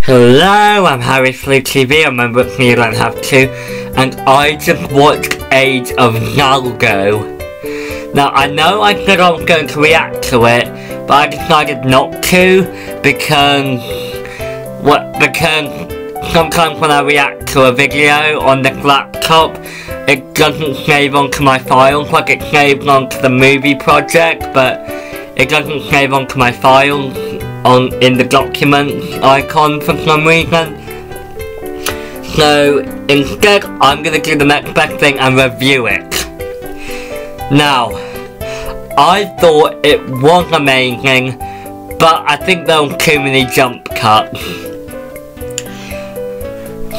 Hello, I'm Harry FleuTV, I'm a member of You Don't Have To, and I just watched Age of Zalgo. Now, I know I said I was going to react to it, but I decided not to, because sometimes when I react to a video on this laptop, it doesn't save onto my files, like it saves onto the movie project, but it doesn't save onto my files in the documents icon for some reason. So instead, I'm gonna do the next best thing and review it. Now, I thought it was amazing, but I think there were too many jump cuts.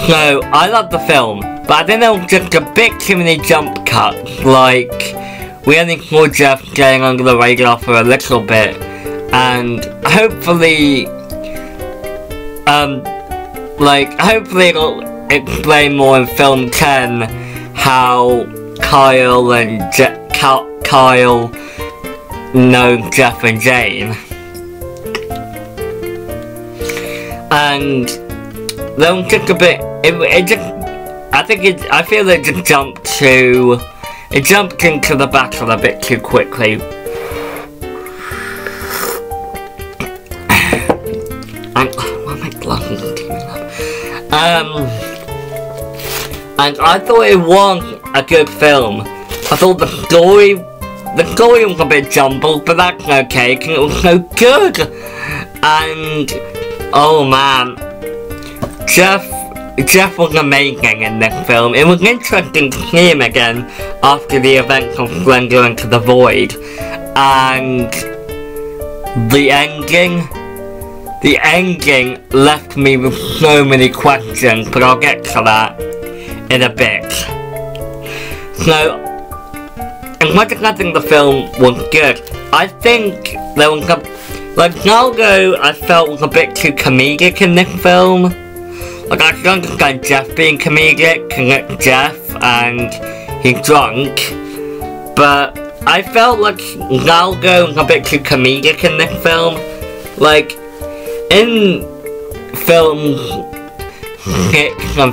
So, I love the film, but I think there was just a bit too many jump cuts. Like, we only saw Jeff getting under the radar for a little bit, and hopefully, hopefully it'll explain more in film 10 how Kyle and Kyle know Jeff and Jane. And there was just a bit, I feel it just jumped into the battle a bit too quickly. And I thought it was a good film. I thought the story was a bit jumbled, but that's okay, because it was so good. And, oh man, Jeff was amazing in this film. It was interesting to see him again after the events of Splendor Into the Void. And the ending left me with so many questions, but I'll get to that in a bit. So, as much as I think the film was good, I think there was Zalgo I felt was a bit too comedic in this film. Like, I can understand Jeff being comedic, because it's Jeff, and he's drunk, but I felt like Zalgo was a bit too comedic in this film. Like, in film 6 and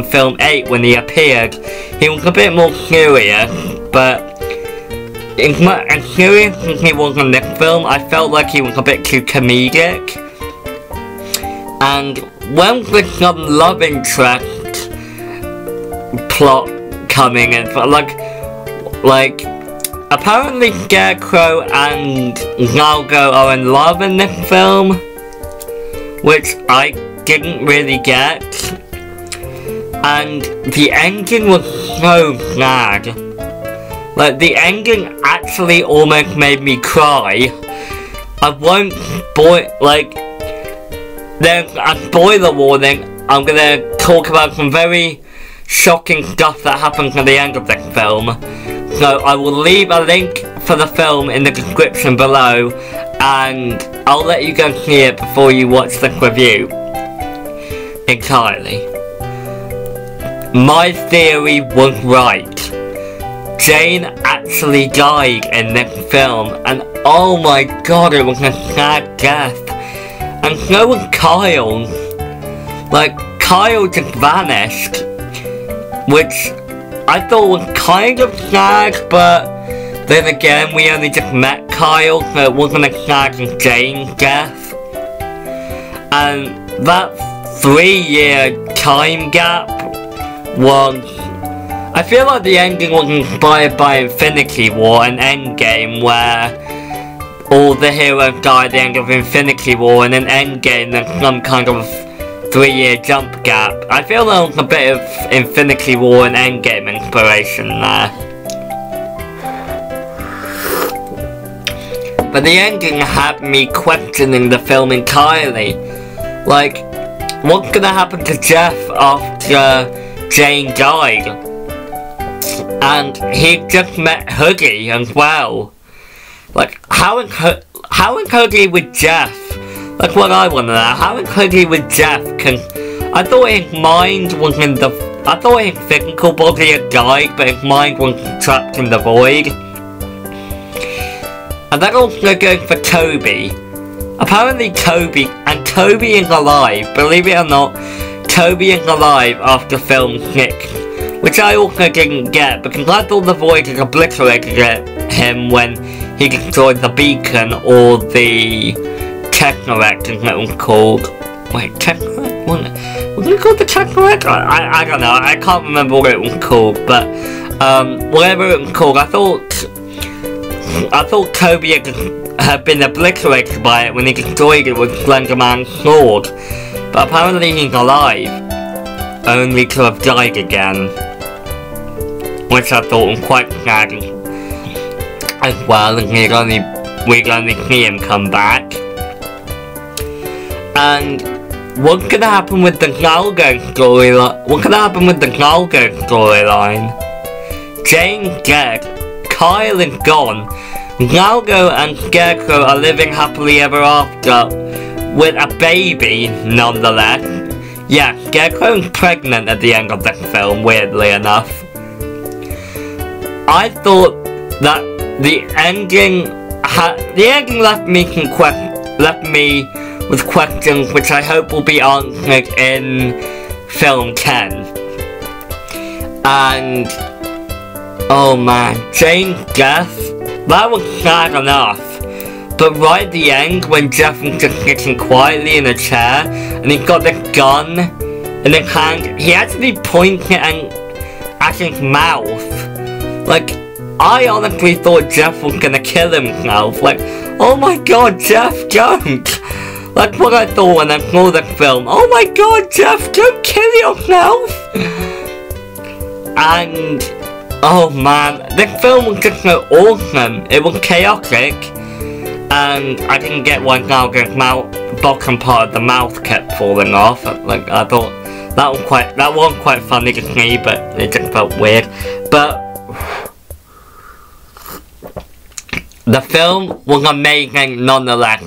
film 8 when he appeared, he was a bit more serious, but as serious as he was in this film, I felt like he was a bit too comedic. And when there's some love interest plot coming in, like apparently Scarecrow and Zalgo are in love in this film, which I didn't really get. And the ending was so sad. Like, the ending actually almost made me cry. I won't spoil, there's a spoiler warning. I'm gonna talk about some very shocking stuff that happens at the end of this film. So I will leave a link for the film in the description below, and I'll let you go see it before you watch the review entirely. My theory was right. Jane actually died in this film, and oh my god, it was a sad death. And so was Kyle. Like, Kyle just vanished, which I thought was kind of sad, but then again, we only just met Kyle, so it wasn't as sad as Jane's death. And that 3-year time gap was... I feel like the ending was inspired by Infinity War and Endgame, where all the heroes die at the end of Infinity War, and in Endgame there's some kind of 3-year jump gap. I feel there was a bit of Infinity War and Endgame inspiration there. But the ending had me questioning the film entirely. Like, what's gonna happen to Jeff after Jane died? And he just met Hoodie as well. Like, how is Hoodie with Jeff? That's what I wanna know. How is Hoodie with Jeff? Cause I thought his mind was in the... I thought his physical body had died, but his mind was trapped in the void. And that also goes for Toby. Apparently Toby Toby is alive. Believe it or not, Toby is alive after film 6. Which I also didn't get, because I thought the Voyager obliterated him when he destroyed the beacon, or the Technorect, as it was called. Wait, Technorect? Was it called the Technorect? I don't know, I can't remember what it was called, but whatever it was called, I thought Toby had been obliterated by it when he destroyed it with Slender Man's sword. But apparently he's alive, only to have died again. Which I thought was quite sad as well, and we'd only see him come back. And what's gonna happen with the Zalgo storyline? What's gonna happen with the Zalgo storyline? Jane's dead, Kyle is gone, Zalgo and Scarecrow are living happily ever after with a baby, nonetheless. Yeah, Scarecrow is pregnant at the end of the film, weirdly enough. I thought that the ending left me with questions which I hope will be answered in film 10. And oh man, Jane's death, that was sad enough. But right at the end, when Jeff was just sitting quietly in a chair and he got the gun in his hand, he actually pointed at his mouth. Like, I honestly thought Jeff was gonna kill himself. Like, oh my god, Jeff, don't! Like what I thought when I saw the film. Oh my god, Jeff, don't kill yourself! And, oh man, this film was just so awesome. It was chaotic. And I didn't get why Zalgo's bottom part of the mouth kept falling off. Like, I thought that was quite funny to see, but it just felt weird. But the film was amazing nonetheless.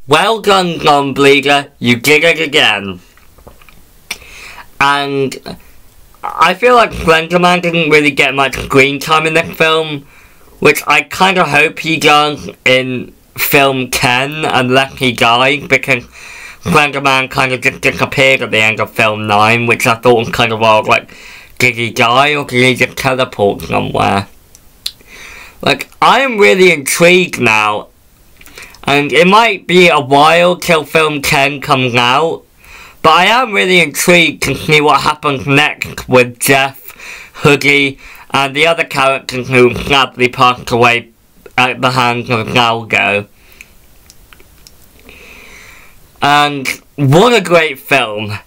Well done, John Bleeger, you did it again. And I feel like Slender Man didn't really get much screen time in this film, which I kind of hope he does in film 10 unless he dies, because Slender Man kind of just disappeared at the end of film 9, which I thought was kind of odd. Like, did he die or did he just teleport somewhere? Like, I am really intrigued now, and it might be a while till film 10 comes out, but I am really intrigued to see what happens next with Jeff, Hoodie, and the other characters who sadly passed away at the hands of Zalgo. And what a great film.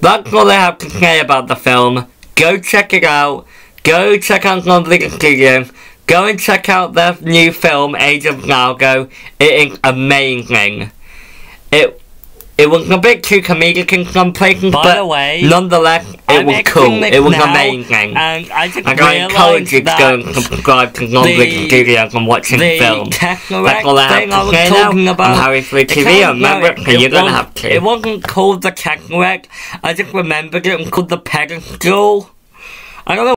That's all I have to say about the film. Go check it out. Go check out Lovely Studios. Go and check out their new film, Age of Zalgo. It is amazing. It was a bit too comedic in some places, but nonetheless, it was cool. It was amazing. And I encourage you to go and subscribe to Lovely Studios and watching film. That's all I have to say now. I'm Harry FleuTV. Remember, you're gonna have to. It wasn't called the Technorect. I just remembered it was called the Pedestal. I don't know.